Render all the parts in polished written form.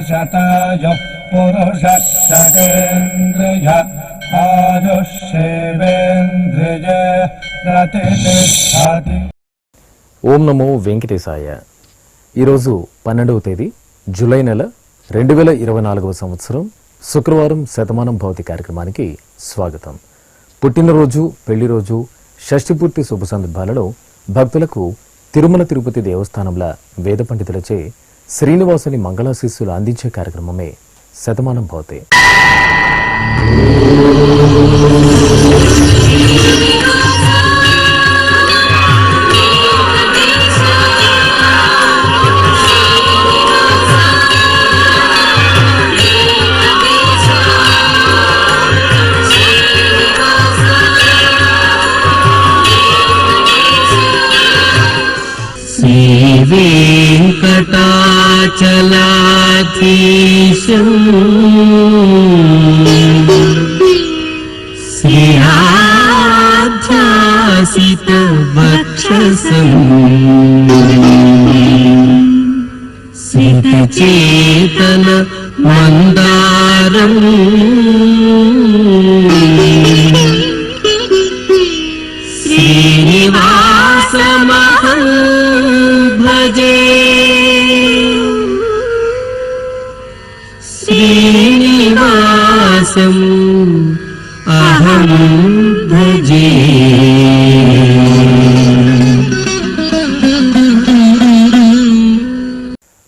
शतायुः पुरुषः शतेन्द्रिय आयुष्येवेन्द्रिये प्रतिष्ठति। ఓం నమో వెంకటేశాయ. ఈరోజు 12వ తేదీ జూలై నెల 2024వ సంవత్సరం శుక్రవారం శతమానం భవతి కార్యక్రమానికి స్వాగతం. పుట్టినరోజు, పెళ్లిరోజు, షష్ఠిపూర్తి శుభ సందర్భాలలో భక్తులకు తిరుమల తిరుపతి దేవస్థానంల వేద పండితులచే శ్రీనివాసుని మంగళాశీస్సులు అందించే కార్యక్రమమే శతమానం భవతి. श्रीवेङ्कटाचलाधीशं श्रीयाध्यासितवक्षसं सितचेतन मन्दारम् श्रीनिवासमहं भजे. श्रीनिवासम् अहं भजे.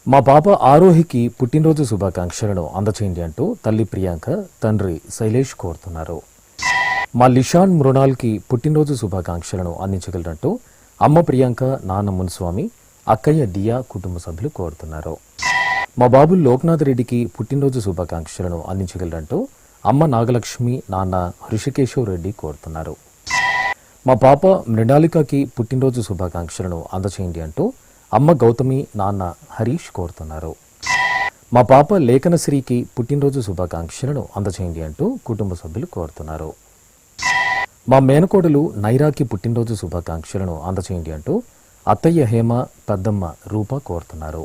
మా పాప ఆరోహికి పుట్టినరోజు శుభాకాంక్షలను అందచేయండి అంటూ తల్లి ప్రియాంక, తండ్రి శైలేష్ కోరుతున్నారు. మా లిషాన్ మృణాల్కి పుట్టినరోజు శుభాకాంక్షలను అందించగలరంటూ అమ్మ ప్రియాంక, నాన్న మున్స్వామి, అక్కయ్య దియా కుటుంబ సభ్యులు కోరుతున్నారు. మా బాబు లోక్నాథ్ రెడ్డికి పుట్టినరోజు శుభాకాంక్షలను అందించగలరంటూ అమ్మ నాగలక్ష్మి, నాన్న హృషికేశ్వర్ రెడ్డి కోరుతున్నారు. మా పాప మృణాలికకి పుట్టినరోజు శుభాకాంక్షలను అందచేయండి అంటూ అమ్మ గౌతమి, నాన్న హరీష్ కోరుతున్నారు. మా పాప లేఖనశ్రీకి పుట్టినరోజు శుభాకాంక్షలను అందచేయండి అంటూ కుటుంబ సభ్యులు కోరుతున్నారు. మా మేనకోడలు నైరాకి పుట్టినరోజు శుభాకాంక్షలను అందచేయండి అంటూ అత్తయ్య హేమ, పెద్దమ్మ రూప కోరుతున్నారు.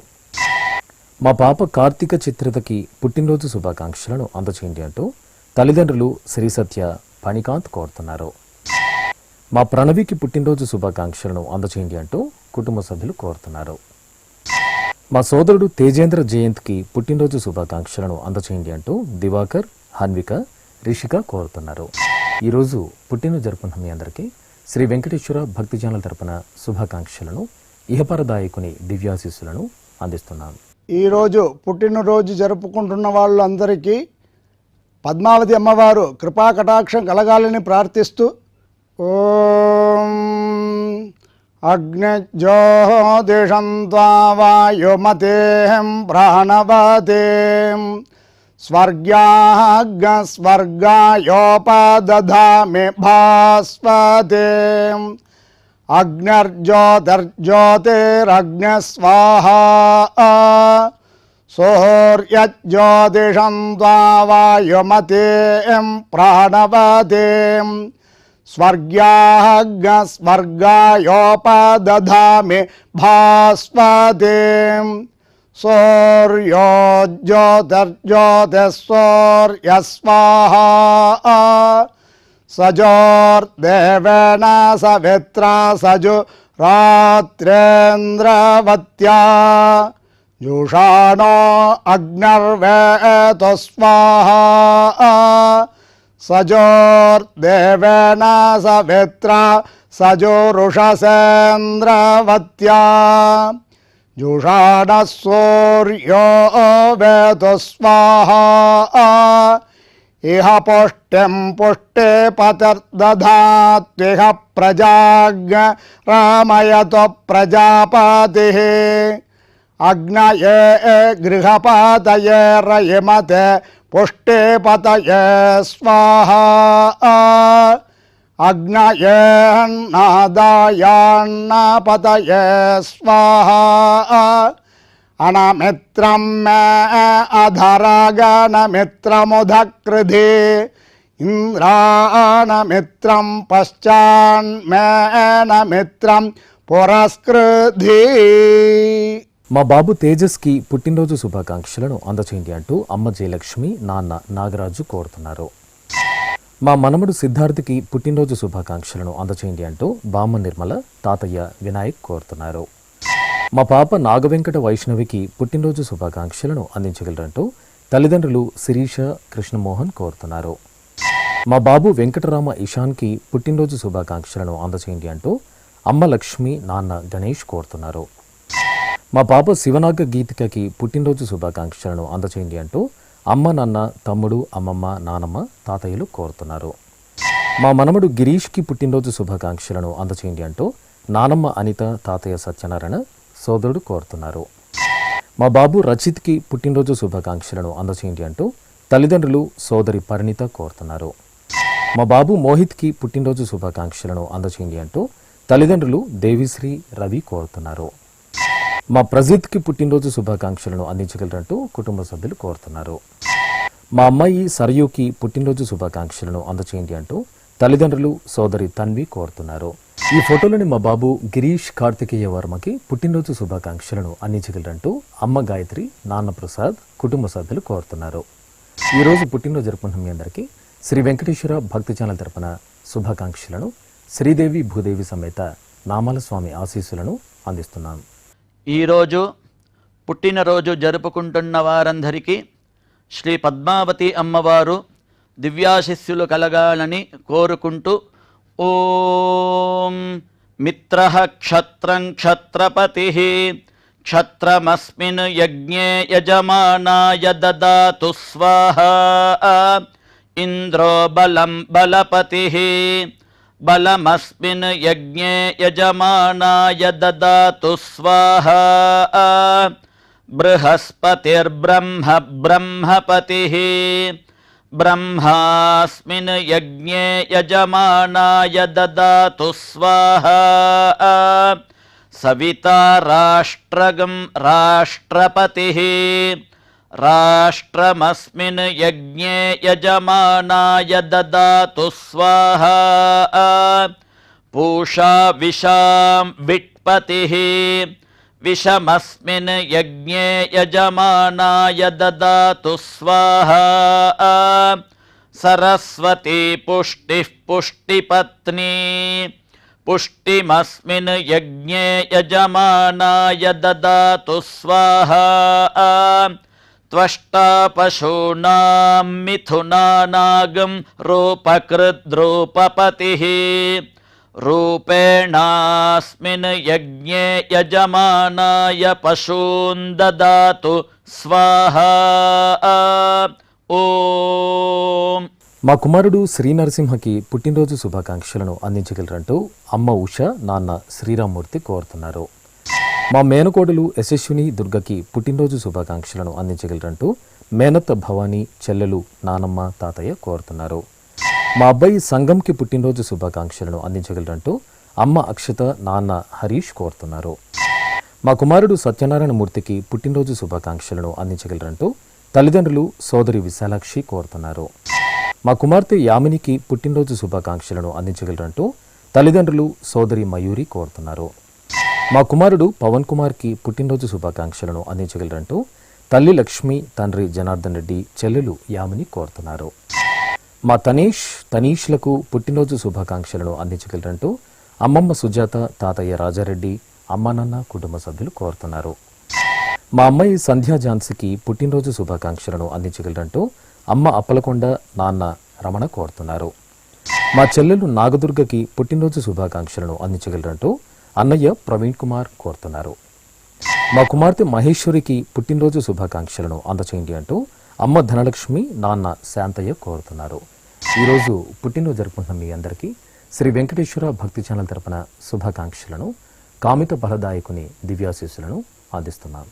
మా పాప కార్తీక చిత్రతకి పుట్టినరోజు శుభాకాంక్షలను అందచేయండి అంటూ తల్లిదండ్రులు శ్రీ సత్య, పణికాంత్ కోరుతున్నారు. మా ప్రణవికి పుట్టినరోజు శుభాకాంక్షలను అందచేయండి అంటూ కుటుంబ సభ్యులు కోరుతున్నారు. మా సోదరుడు తేజేంద్ర జయంత్కి పుట్టినరోజు శుభాకాంక్షలను అందచేయండి అంటూ దివాకర్, హన్విక, రిషిక కోరుతున్నారు. ఈరోజు పుట్టినరోజు జరుపుకున్న మీ అందరికీ శ్రీ వెంకటేశ్వర భక్తి ఛానల్ తరపున శుభాకాంక్షలను, ఇహపరదాయకుని దివ్యాశీస్సులను అందిస్తున్నాం. ఈరోజు పుట్టినరోజు జరుపుకుంటున్న వాళ్ళందరికీ పద్మావతి అమ్మవారు కృపా కటాక్షం కలగాలని ప్రార్థిస్తూ ఓం అగ్నిజ్యోతిషం వాయుమతేం ప్రాణవతేం స్వర్గాయోపదధామి భాస్వతేం అగ్నిర్జ్యోతిర్జ్యోతిరగ్నిస్వాహా సూర్యజ్యోతిషం వాయుమతేం ప్రాణవతేం స్వర్గాయోపదధామి భాస్వతేం సూర్యోజ్యోతిర్జ్యోతిస్సూర్యస్వాహా సజోర్దేవేన సవిత్రా సజురాత్రేంద్రవత్యా జుషాణో అగ్నిర్వేతో స్వాహా సజోర్దేవేన సవిత్రా సజురుషసేంద్రవత్యా జుషాణ సూర్యో వేతో స్వాహా ఇహ పుష్టిం పుష్టే పతిర్దధాత్విహ ప్రజాజ్ఞ రామయతో ప్రజాపతిః అగ్నయే గృహపతయే రయమతే పుష్టే పతయే స్వాహా అగ్నయేన్నాదాయాన్నపతయే స్వాహా అనమిత్రం మే అధరగణమిత్రముధకృధి ఇంద్రాణమిత్రం పశ్చాన్మేన మిత్రం పురస్కృధి. మా బాబు తేజస్కి పుట్టినరోజు శుభాకాంక్షలను అందచేయండి అంటూ అమ్మ జయలక్ష్మి, నాన్న నాగరాజు కోరుతున్నారు. మా మనమడు సిద్ధార్థకి పుట్టినరోజు శుభాకాంక్షలను అందచేయండి అంటూ బామ్మ నిర్మల, తాతయ్య వినాయక్ కోరుతున్నారు. మా పాప నాగవెంకట వైష్ణవికి పుట్టినరోజు శుభాకాంక్షలను అందించగలరంటూ తల్లిదండ్రులు శిరీష, కృష్ణమోహన్ కోరుతున్నారు. మా బాబు వెంకటరామ ఇషాన్కి పుట్టినరోజు శుభాకాంక్షలను అందచేయండి అంటూ అమ్మ లక్ష్మి, నాన్న గణేష్ కోరుతున్నారు. మా పాప శివనాగ గీతికకి పుట్టినరోజు శుభాకాంక్షలను అందచేయండి అంటూ అమ్మ, నాన్న, తమ్ముడు, అమ్మమ్మ, నానమ్మ, తాతయ్యలు కోరుతున్నారు. మా మనమడు గిరీష్కి పుట్టినరోజు శుభాకాంక్షలను అందచేయండి అంటూ నానమ్మ అనిత, తాతయ్య సత్యనారాయణ, సోదరుడు కోరుతున్నారు. మా బాబు రచిత్కి పుట్టినరోజు శుభాకాంక్షలను అందచేయండి అంటూ తల్లిదండ్రులు సోదరి పరిణిత కోరుతున్నారు. మా బాబు మోహిత్కి పుట్టినరోజు శుభాకాంక్షలను అందచేయండి అంటూ తల్లిదండ్రులు దేవిశ్రీ, రవి కోరుతున్నారు. మా ప్రజిత్కి పుట్టినరోజు శుభాకాంక్షలను అందించగలరంటూ కుటుంబ సభ్యులు కోరుతున్నారు. మా అమ్మాయి సరయుకి పుట్టినరోజు శుభాకాంక్షలను అందచేయండి అంటూ తల్లిదండ్రులు సోదరి తన్వి కోరుతున్నారు. ఈ ఫోటోలోని మా బాబు గిరీష్ కార్తికేయ వర్మకి పుట్టినరోజు శుభాకాంక్షలను అందించగలరంటూ అమ్మ గాయత్రి, నాన్న ప్రసాద్, కుటుంబ సభ్యులు కోరుతున్నారు. ఈరోజు పుట్టినరోజు జరుపుకున్న మీ అందరికీ శ్రీ వెంకటేశ్వర భక్తి ఛానల్ తరపున శుభాకాంక్షలను, శ్రీదేవి భూదేవి సమేత నామాల స్వామి ఆశీస్సులను అందిస్తున్నాం. ఈరోజు పుట్టినరోజు జరుపుకుంటున్న వారందరికీ శ్రీ పద్మావతి అమ్మవారు దివ్యాశిస్సులు కలగాలని కోరుకుంటూ ఓం మిత్రః క్షత్రం క్షత్రపతిః క్షత్రమస్మిన్ యజ్ఞే యజమానాయ దదాతు స్వాహా ఇంద్రో బలం బలపతిః బలమస్మిన్ యజ్ఞే యజమానాయ దదాతు స్వాహా బృహస్పతిర్బ్రహ్మ బ్రహ్మపతిః బ్రహ్మాస్మిన్ యజ్ఞే యజమానాయ దదాతు స్వాహా సవితా రాష్ట్రగం రాష్ట్రపతిః రాష్ట్రమస్మిన్ యజ్ఞే యజమానాయ దదాతు స్వాహా పూషా విషాం విట్పతిః విషమస్మిన్ యజ్ఞే యజమానాయ దదాతు స్వాహా సరస్వతీ పుష్టిః పుష్టిపత్నీ పుష్టిమస్మిన్ యజ్ఞే యజమానాయ దదాతు స్వాహా త్వష్టా పశూనాం మిథునానాగం రూపకృద్రూపపతిః రూపేణాస్మిన్ యజ్ఞే యజమానాయ పశూన్ దదాతు స్వాహా ఓం. మా కుమారుడు శ్రీ నరసింహకి పుట్టినరోజు శుభాకాంక్షలను అందించగలరంటూ అమ్మ ఉష, నాన్న శ్రీరామ్మూర్తి కోరుతున్నారు. మా మేనకోడలు యశస్విని దుర్గకి పుట్టినరోజు శుభాకాంక్షలను అందించగలరంటూ మేనత్త భవానీ, చెల్లెలు, నానమ్మ, తాతయ్య కోరుతున్నారు. మా అబ్బాయి సంగంకి పుట్టినరోజు శుభాకాంక్షలను అందించగలరంటూ అమ్మ అక్షత, నాన్న హరీష్ కోరుతున్నారు. మా కుమారుడు సత్యనారాయణ మూర్తికి పుట్టినరోజు శుభాకాంక్షలను అందించగలరంటూ తల్లిదండ్రులు సోదరి విశాలాక్షి కోరుతున్నారు. మా కుమార్తె యామినికి పుట్టినరోజు శుభాకాంక్షలను అందించగలరంటూ తల్లిదండ్రులు సోదరి మయూరి కోరుతున్నారు. మా కుమారుడు పవన్ కుమార్కి పుట్టినరోజు శుభాకాంక్షలను అందించగలరంటూ తల్లి లక్ష్మి, తండ్రి జనార్దన్ రెడ్డి, చెల్లెలు యామిని కోరుతున్నారు. మా తనీష్లకు పుట్టినరోజు శుభాకాంక్షలను అందించగలరంటూ అమ్మమ్మ సుజాత, తాతయ్య రాజారెడ్డి, అమ్మ నాన్న, కుటుంబ సభ్యులు కోరుతున్నారు. మా అమ్మాయి సంధ్యా ఝాన్సీకి పుట్టినరోజు శుభాకాంక్షలను అందించగలరంటూ అమ్మ అప్పలకొండ, నాన్న రమణ కోరుతున్నారు. మా చెల్లెలు నాగదుర్గకి పుట్టినరోజు శుభాకాంక్షలను అందించగలరంటూ అన్నయ్య ప్రవీణ్ కుమార్ కోరుతున్నారు. మా కుమార్తె మహేశ్వరికి పుట్టినరోజు శుభాకాంక్షలను అందచేయండి అంటూ అమ్మ ధనలక్ష్మి, నాన్న శాంతయ్య కోరుతున్నారు. ఈరోజు పుట్టినరోజు జరుపుకుంటున్న మీ అందరికీ శ్రీ వెంకటేశ్వర భక్తి ఛానల్ తరపున శుభాకాంక్షలను, కామిత ఫలదాయకుని దివ్యాశీస్సులను అందిస్తున్నాం.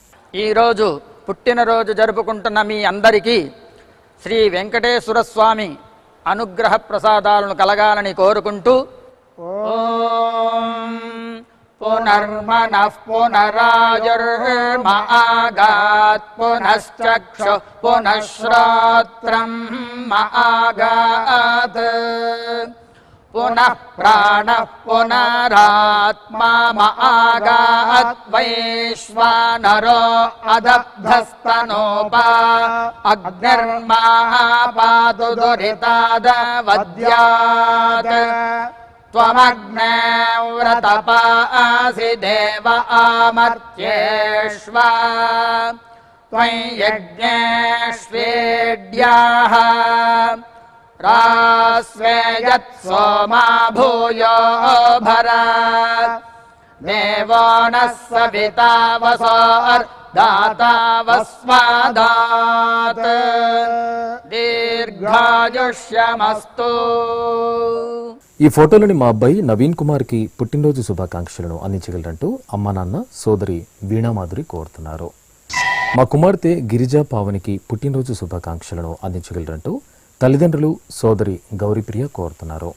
ఈరోజు పుట్టినరోజు జరుపుకుంటున్న మీ అందరికీ శ్రీ వెంకటేశ్వర స్వామి అనుగ్రహ ప్రసాదాలను కలగాలని కోరుకుంటూ ఓం పునర్మనః పునరాయుర్మాగాత్ పునశ్చక్షు పునఃశ్రోత్రం మాగాత్ पुनः प्राणः पुनरात्मा महागाद्वैश्वानरो अदब्धस्तनोपा अग्निर्मापातु दुरितादवद्यात् त्वमग्ने व्रतपासि देव आमर्त्येष्वा त्वयि यज्ञेष्वेड्याः रास्वे यत्सोमा भूयो भरा देवो नः सविता वसोर्दाता वस्वादात् దీర్ఘాయుష్యమస్తు. ఈ ఫోటోలోని మా అబ్బాయి నవీన్ కుమార్కి పుట్టినరోజు శుభాకాంక్షలను అందించగలరంటూ అమ్మా నాన్న సోదరి వీణామాధురి కోరుతున్నారు. మా కుమార్తె గిరిజా పావనికి పుట్టినరోజు శుభాకాంక్షలను అందించగలరంటూ తల్లిదండ్రులు సోదరి గౌరీప్రియ కోరుతున్నారు.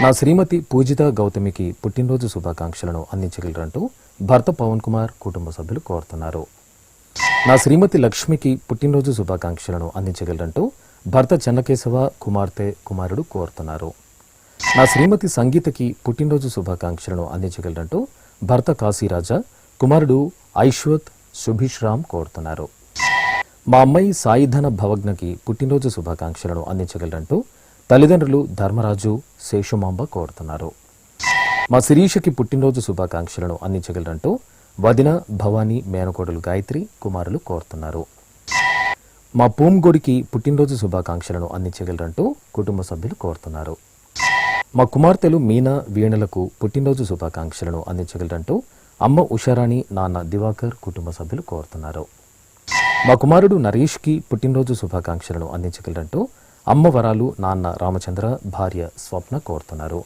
నా శ్రీమతి పూజిత గౌతమికి పుట్టినరోజు శుభాకాంక్షలను అందించగలరంటూ భర్త పవన్ కుమార్ కుటుంబ సభ్యులు కోరుతున్నారు. నా శ్రీమతి లక్ష్మికి పుట్టినరోజు శుభాకాంక్షలను అందించగలరంటూ భర్త చెన్నకేశవ కుమార్తె కుమారుడు కోరుతున్నారు. నా శ్రీమతి సంగీతకి పుట్టినరోజు శుభాకాంక్షలను అందించగలరంటూ భర్త కాశీరాజా కుమారుడు ఐశ్వత్ శుభిశ్రామ్ కోరుతున్నారు. మా అమ్మాయి సాయిధన భవజ్ఞకి పుట్టినరోజు శుభాకాంక్షలను అందించగలరంటూ తల్లిదండ్రులు ధర్మరాజు శేషుమాంబ కోరుతున్నారు. మా శిరీషకి పుట్టినరోజు శుభాకాంక్షలను అందించగలరంటూ వదిన భవానీ మేనకోడలు గాయత్రి కుమారులు కోరుతున్నారు. మా పూంగొడికి పుట్టినరోజు శుభాకాంక్షలను అందించగలరంటూ కుటుంబ సభ్యులు కోరుతున్నారు. మా కుమార్తెలు మీనా వీణలకు పుట్టినరోజు శుభాకాంక్షలను అందించగలరంటూ అమ్మ ఉషారాణి నాన్న దివాకర్ కుటుంబ సభ్యులు కోరుతున్నారు. మా కుమారుడు నరేష్కి పుట్టినరోజు శుభాకాంక్షలను అందించగలరంటూ అమ్మ వరాలు నాన్న రామచంద్ర భార్య స్వప్న కోరుతున్నారు.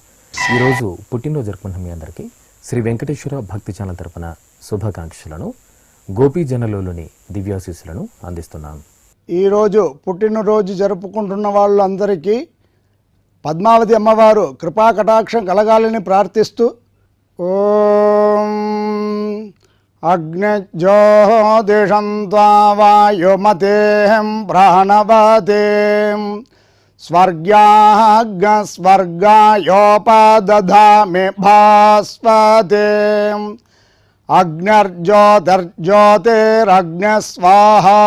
ఈరోజు పుట్టినరోజు జరుపుకుంటున్న మీ అందరికీ శ్రీ వెంకటేశ్వర భక్తి ఛానల్ తరపున శుభాకాంక్షలను గోపీజనలోని దివ్యాశీస్సులను అందిస్తున్నాం. ఈరోజు పుట్టినరోజు జరుపుకుంటున్న వాళ్ళందరికీ పద్మావతి అమ్మవారు కృపా కటాక్షం కలగాలని ప్రార్థిస్తూ ఓం అగ్నిజ్యోతిషం త్వా వాయుమతేహం ప్రాణవతేం స్వర్గాగ్స్వర్గాయోపదధామి భాస్వతేం అగ్నిర్జ్యోతిర్జ్యోతిరగ్నిస్వాహా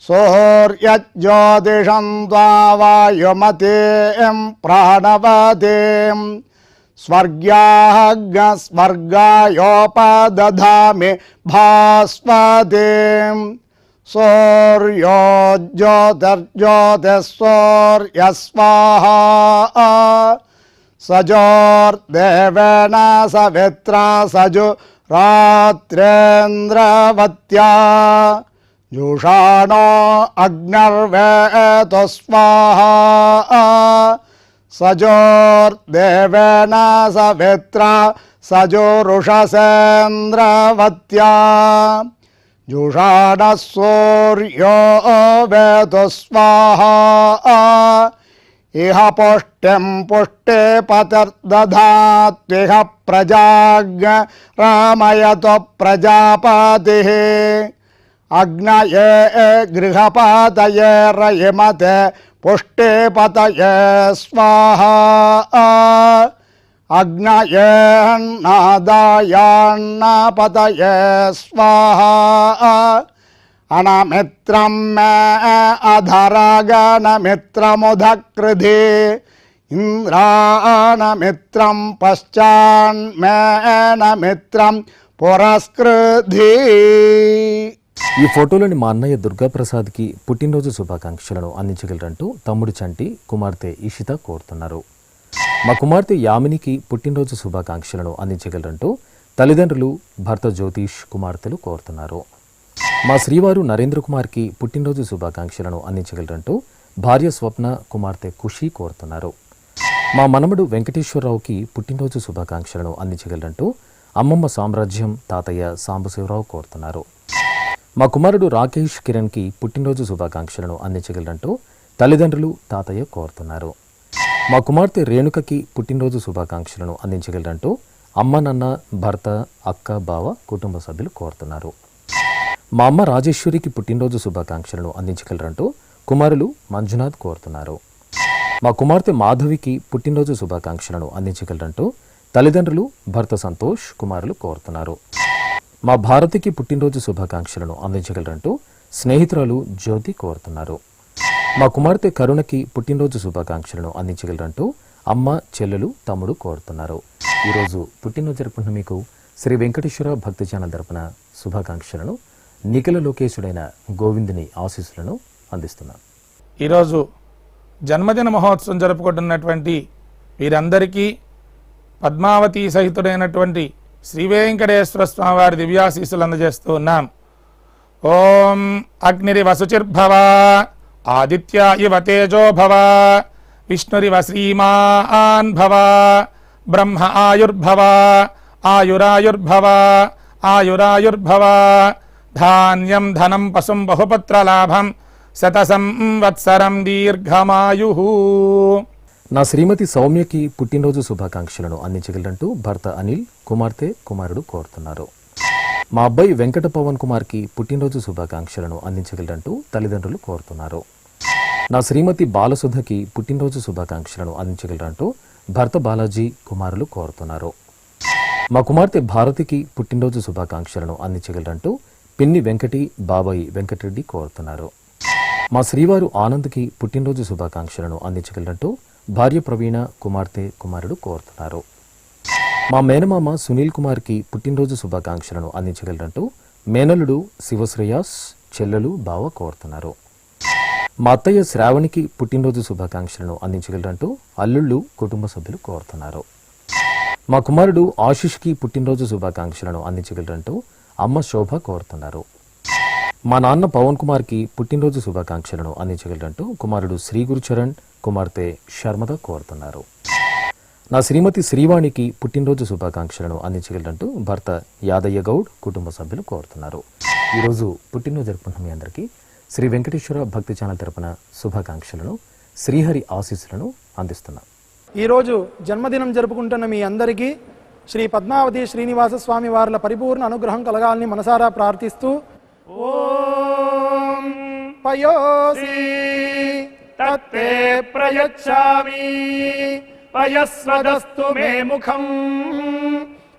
సూర్యజ్యోతిషం త్వా వాయుమతేం ప్రాణవతేం స్వర్గాగ్స్వర్గాయోపదధామి భాస్వతేం సూర్యో జ్యోతిర్జ్యోతిస్సూర్యస్వాహా సజోర్దేవేన సవిత్రా సజు రాత్రేంద్రవత్యా జుషాణో అగ్నిర్వేతు స్వాహా సజోర్దేవేన సవిత్రా సజోరుషసేంద్రవత్యా జుషాణ సూర్యో వేతు స్వాహా ఇహ పుష్టిం పుష్టే పతిర్దధాత్విహ ప్రజాజ్ఞ రామయతో ప్రజాపతి అగ్నయే గృహపాతయే రయమతే పుష్టే పతయే స్వాహా అగ్నయేన్నాదాయాన్నపతయే స్వాహా అనమిత్రం మే అధరగణమిత్రముదకృధి ఇంద్రాణమిత్రం పశ్చాన్మేనమిత్రం పురస్కృధి. ఈ ఫోటోలోని మా అన్నయ్య దుర్గాప్రసాద్కి పుట్టినరోజు శుభాకాంక్షలను అందించగలరంటూ తమ్ముడు చంటి కుమార్తె ఇషిత కోరుతున్నారు. మా కుమార్తె యామినికి పుట్టినరోజు శుభాకాంక్షలను అందించగలరంటూ తల్లిదండ్రులు భర్త జ్యోతిష్ కుమార్తెలు కోరుతున్నారు. మా శ్రీవారు నరేంద్ర కుమార్కి పుట్టినరోజు శుభాకాంక్షలను అందించగలరంటూ భార్య స్వప్న కుమార్తె ఖుషి కోరుతున్నారు. మా మనమడు వెంకటేశ్వరరావుకి పుట్టినరోజు శుభాకాంక్షలను అందించగలరంటూ అమ్మమ్మ సామ్రాజ్యం తాతయ్య సాంబశివరావు కోరుతున్నారు. మా కుమారుడు రాకేష్ కిరణ్కి పుట్టినరోజు శుభాకాంక్షలను అందించగలరంటూ తల్లిదండ్రులు తాతయ్య కోరుతున్నారు. మా కుమార్తె రేణుకకి పుట్టినరోజు శుభాకాంక్షలను అందించగలరంటూ అమ్మ నాన్న భర్త అక్క బావ కుటుంబ సభ్యులు కోరుతున్నారు. మా అమ్మ రాజేశ్వరికి పుట్టినరోజు శుభాకాంక్షలను అందించగలరంటూ కుమారులు మంజునాథ్ కోరుతున్నారు. మా కుమార్తె మాధవికి పుట్టినరోజు శుభాకాంక్షలను అందించగలరంటూ తల్లిదండ్రులు భర్త సంతోష్ కుమారులు కోరుతున్నారు. మా భారతికి పుట్టినరోజు శుభాకాంక్షలను అందించగలరంటూ స్నేహితురాలు జ్యోతి కోరుతున్నారు. మా కుమార్తె కరుణకి పుట్టినరోజు శుభాకాంక్షలను అందించగలరంటూ అమ్మ, చెల్లెలు, తమ్ముడు కోరుతున్నారు. ఈరోజు పుట్టినరోజు జరుపుకున్న మీకు శ్రీ వెంకటేశ్వర భక్తి ఛానల్ తరపున శుభాకాంక్షలను, నిఖిల లోకేశుడైన గోవిందుని ఆశీస్సులను అందిస్తున్నాను. ఈరోజు జన్మదిన మహోత్సవం జరుపుకుంటున్నటువంటి వీరందరికీ పద్మావతి సహితుడైనటువంటి శ్రీ వెంకటేశ్వర స్వామివారి దివ్యాశీస్సులు అందజేస్తూ ఉన్నాం. ఓం అగ్నిరివ శుచిర్భవ, ఆదిత్య ఇవ తేజో భవ, విష్ణురివ శ్రీమాన్ భవ, బ్రహ్మ ఆయుర్భవ, ఆయురాయుర్భవ, ఆయురాయుర్భవ, ధాన్యం ధనం పశుం బహుపుత్రలాభం, శతసంవత్సరం దీర్ఘమాయు. నా శ్రీమతి సౌమ్యకి పుట్టినరోజు శుభాకాంక్షలను అందించగలరంటూ భర్త అనిల్, కుమార్తె, కుమారుడు కోరుతున్నారు. మా అబ్బాయి వెంకట పవన్ కుమార్కి పుట్టినరోజు శుభాకాంక్షలను అందించగలరంటూ తల్లిదండ్రులు కోరుతున్నారు. నా శ్రీమతి బాలసుధకి పుట్టినరోజు శుభాకాంక్షలను అందించగలరంటూ భర్త బాలాజీ, కుమారులు కోరుతున్నారు. మా కుమార్తె భారతికి పుట్టినరోజు శుభాకాంక్షలను అందించగలరంటూ పిన్ని వెంకటి, బాబాయి వెంకటరెడ్డి కోరుతున్నారు. మా శ్రీవారు ఆనంద్కి పుట్టినరోజు శుభాకాంక్షలను అందించగలరంటూ భార్య ప్రవీణ, కుమార్తె, కుమారుడు కోరుతున్నారు. మా మేనమామ సునీల్ కుమార్కి పుట్టినరోజు శుభాకాంక్షలను అందించగలరంటూ మేనలుడు శివశ్రేయాస్, చెల్లెలు, బావ కోరుతున్నారు. మా అత్తయ్య శ్రావణికి పుట్టినరోజు శుభాకాంక్షలను అందించగలరంటూ అల్లుళ్ళు, కుటుంబ సభ్యులు కోరుతున్నారు. మా కుమారుడు ఆశిష్కి పుట్టినరోజు శుభాకాంక్షలను అందించగలరంటూ అమ్మ శోభ కోరుతున్నారు. మా నాన్న పవన్ కుమార్కి పుట్టినరోజు శుభాకాంక్షలను అందించగలరంటూ కుమారుడు శ్రీ గురుచరణ్, కుమార్తె శర్మద కోరుతున్నారు. నా శ్రీమతి శ్రీవాణికి పుట్టినరోజు శుభాకాంక్షలను అందించగలరంటూ భర్త యాదయ్య గౌడ్, కుటుంబ సభ్యులు కోరుతున్నారు. ఈరోజు పుట్టినరోజు జరుపుకున్న మీ అందరికీ శ్రీ వెంకటేశ్వర భక్తి ఛానల్ తరపున శుభాకాంక్షలను, శ్రీహరి ఆశీస్సులను అందిస్తున్నాం. ఈరోజు జన్మదినం జరుపుకుంటున్న మీ అందరికీ శ్రీ పద్మావతి శ్రీనివాస స్వామి వార్ల పరిపూర్ణ అనుగ్రహం కలగాలని మనసారా ప్రార్థిస్తూ ఓం పయోసి తత్తే ప్రయచ్ఛామి పయస్వదస్తు మే ముఖం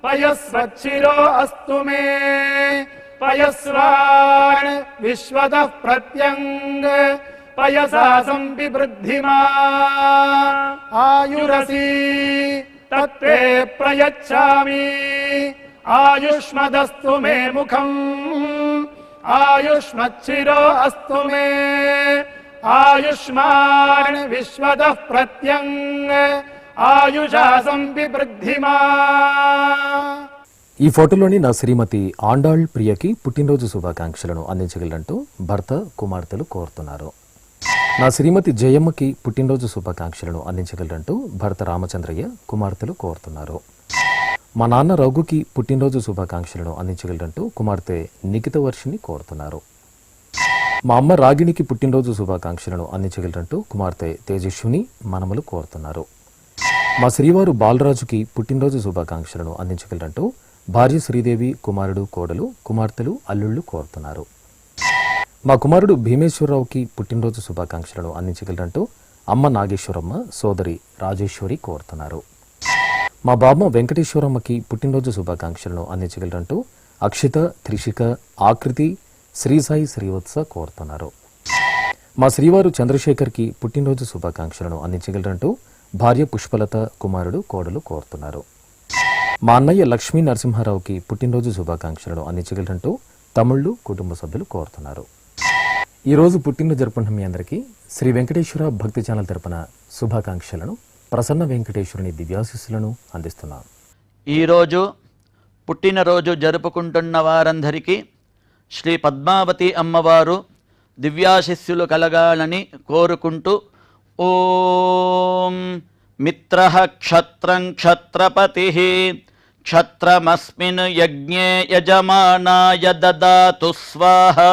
పయస్వచ్చిరో అస్తు మే పయస్వాన్ విశ్వతః ప్రత్యంగ పయసా సంవివృద్ధిమా ఆయురసి తత్తే ప్రయచ్ఛామి ఆయుష్మదస్తు మే ముఖం ఆయుష్మచ్చిరో అస్తు మే ఆయుష్మాన్ విశ్వతః ప్రత్యంగ ఆయుషా సంవివృద్ధిమా. ఈ ఫోటోలోని నా శ్రీమతి ఆండాళ్ ప్రియకి పుట్టినరోజు శుభాకాంక్షలను అందించగలరంటూ భర్త, కుమార్తెలు కోరుతున్నారు. నా శ్రీమతి జయమ్మకి పుట్టినరోజు శుభాకాంక్షలను అందించగలరంటూ భర్త రామచంద్రయ్య, కుమార్తెలు కోరుతున్నారు. మా నాన్న రఘుకి పుట్టినరోజు శుభాకాంక్షలను అందించగలరంటూ కుమార్తె నిఖిత వర్షిని కోరుతున్నారు. మా అమ్మ రాగిణికి పుట్టినరోజు శుభాకాంక్షలను అందించగలరంటూ కుమార్తె తేజస్విని, మనమలు కోరుతున్నారు. మా శ్రీవారు బాలరాజుకి పుట్టినరోజు శుభాకాంక్షలను అందించగలరంటూ భార్య శ్రీదేవి, కుమారుడు, కోడలు, కుమార్తెలు, అల్లుళ్ళు కోరుతున్నారు. మా కుమారుడు భీమేశ్వరరావుకి పుట్టినరోజు శుభాకాంక్షలను అందించగలరంటూ అమ్మ నాగేశ్వరమ్మ, సోదరి రాజేశ్వరి కోరుతున్నారు. మా బామ్మ వెంకటేశ్వరమ్మకి పుట్టినరోజు శుభాకాంక్షలను అందించగలరంటూ అక్షిత, త్రిషిక, ఆకృతి, శ్రీసాయి, శ్రీవత్స కోరుతున్నారు. మా శ్రీవారు చంద్రశేఖర్కి పుట్టినరోజు శుభాకాంక్షలను అందించగలరంటూ భార్య పుష్పలత, కుమారుడు, కోడలు కోరుతున్నారు. మా అన్నయ్య లక్ష్మీ నరసింహారావుకి పుట్టినరోజు శుభాకాంక్షలను అందించగలరంటూ తమ్ముళ్ళు, కుటుంబ సభ్యులు కోరుతున్నారు. ఈరోజు పుట్టినరోజు జరుపుకున్న మీ అందరికీ శ్రీ వెంకటేశ్వర భక్తి ఛానల్ తరపున శుభాకాంక్షలను, ప్రసన్న వెంకటేశ్వరుని దివ్యాశీస్సులను అందిస్తున్నాను. ఈరోజు పుట్టినరోజు జరుపుకుంటున్న వారందరికీ శ్రీ పద్మావతి అమ్మవారు దివ్యాశిస్సులు కలగాలని కోరుకుంటూ ఓం మిత్రః క్షత్రం క్షత్రపతిః క్షత్రమస్మిన్ యజ్ఞే యజమానాయ దదాతు స్వాహా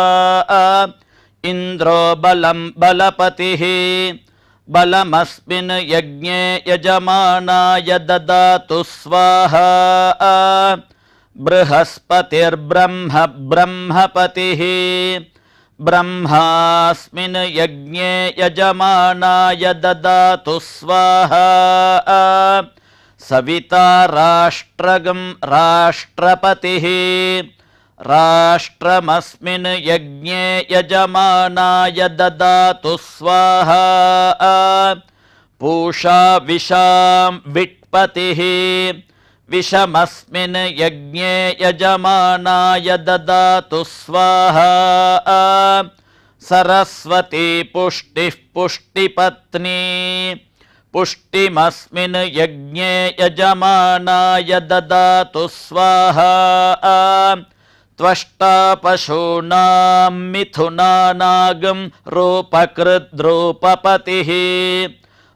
ఇంద్రో బలం బలపతిః బలమస్మిన్ యజ్ఞే యజమానాయ దదాతు స్వాహా బృహస్పతిర్బ్రహ్మ బ్రహ్మపతిః ब्रह्मास्मिन् यज्ञे यजमानाय ददातु स्वाहा सविता राष्ट्रगं राष्ट्रपतिः राष्ट्रमस्मिन् यज्ञे यजमानाय ददातु स्वाहा पूषा विशां विट्पतिः विषमस्मिन् यज्ञे यजमानाय ददातु स्वाहा सरस्वती पुष्टिः पुष्टिपत्नी पुष्टिमस्मिन् यज्ञे यजमानाय ददातु स्वाहा त्वष्टा पशूनां मिथुनानागं रूपकृद्रूपपतिः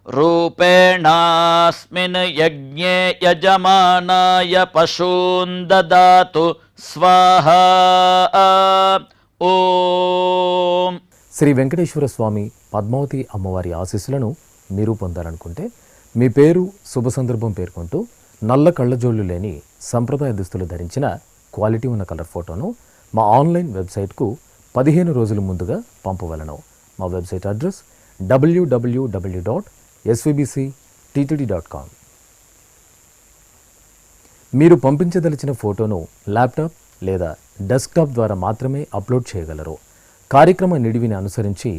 रूपेणास्मिन् यज्ञे यजमानाय पशून् ददातु स्वाहा ఓం. శ్రీ వెంకటేశ్వర స్వామి పద్మావతి అమ్మవారి ఆశీస్సులను మీరు పొందాలనుకుంటే మీ పేరు శుభ సందర్భం పేర్కొంటూ నల్ల కళ్ళజోళ్లు లేని సంప్రదాయ దుస్తులు ధరించిన క్వాలిటీ ఉన్న కలర్ ఫోటోను మా ఆన్లైన్ వెబ్సైట్కు 15 రోజుల ముందుగా పంపవలను. మా వెబ్సైట్ అడ్రస్ www.svbcttd.com. మీరు పంపించదలిచిన ఫోటోను ల్యాప్టాప్ లేదా డెస్క్టాప్ ద్వారా మాత్రమే అప్లోడ్ చేయగలరు. కార్యక్రమ నిడివిని అనుసరించి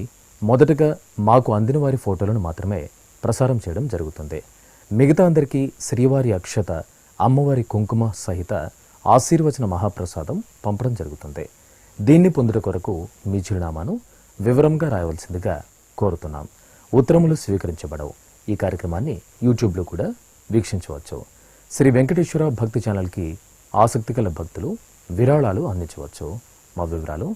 మొదటగా మాకు అందిన వారి ఫోటోలను మాత్రమే ప్రసారం చేయడం జరుగుతుంది. మిగతా అందరికీ శ్రీవారి అక్షత, అమ్మవారి కుంకుమ సహిత ఆశీర్వచన మహాప్రసాదం పంపడం జరుగుతుంది. దీన్ని పొందుట కొరకు మీ చిరునామాను వివరంగా రాయవలసిందిగా కోరుతున్నాం. ఉత్తరములు స్వీకరించబడవు. ఈ కార్యక్రమాన్ని యూట్యూబ్లో కూడా వీక్షించవచ్చు. శ్రీ వెంకటేశ్వర భక్తి ఛానల్కి ఆసక్తి గల భక్తులు విరాళాలు అందించవచ్చు. మా వివరాలు